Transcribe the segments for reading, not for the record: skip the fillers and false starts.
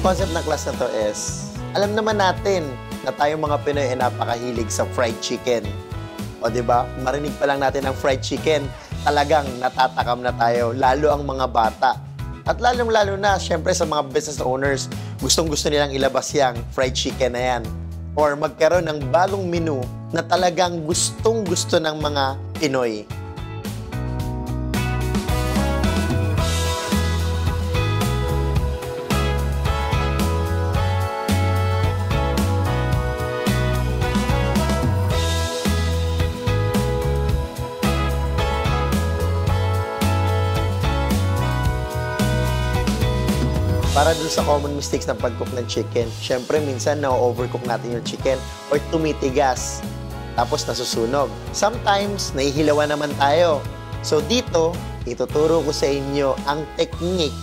concept ng class na to is, alam naman natin na tayong mga Pinoy ay napakahilig sa fried chicken. O diba, marinig pa lang natin ang fried chicken, talagang natatakam na tayo, lalo ang mga bata. At lalong-lalo na, syempre sa mga business owners, gustong-gusto nilang ilabas yung fried chicken na yan. Or magkaroon ng bagong menu na talagang gustong-gusto ng mga Pinoy. Para dun sa common mistakes ng pag-cook ng chicken, syempre minsan na-overcook natin yung chicken or tumitigas, tapos nasusunog. Sometimes, nahihilawan naman tayo. So dito, ituturo ko sa inyo ang technique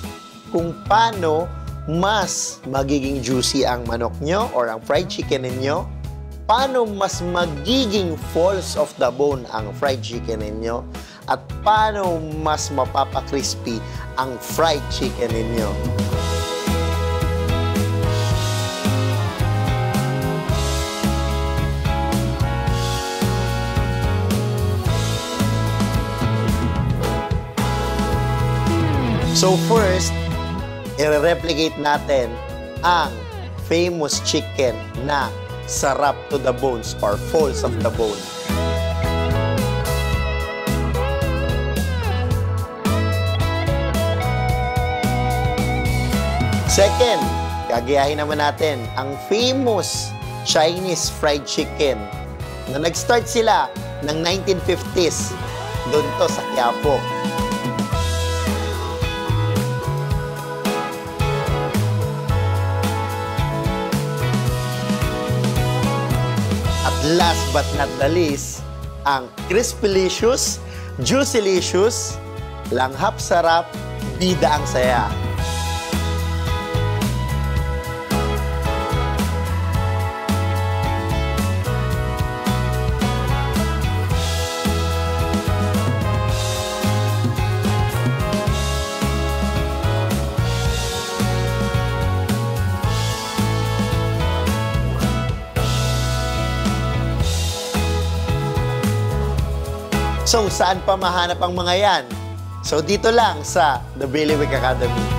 kung paano mas magiging juicy ang manok nyo or ang fried chicken ninyo, paano mas magiging falls of the bone ang fried chicken ninyo, at paano mas mapapakrispy ang fried chicken ninyo. So first, i-replicate natin ang famous chicken na sarap to the bones or falls of the bone. Second, gagayahin naman natin ang famous Chinese fried chicken na nag-start sila ng 1950s doon to sa Quiapo. Last but not the least, ang Crispylicious, Juicylicious, langhap sarap, bida ang saya. So, saan pa mahanap ang mga yan? So, dito lang sa The Bailiwick Academy.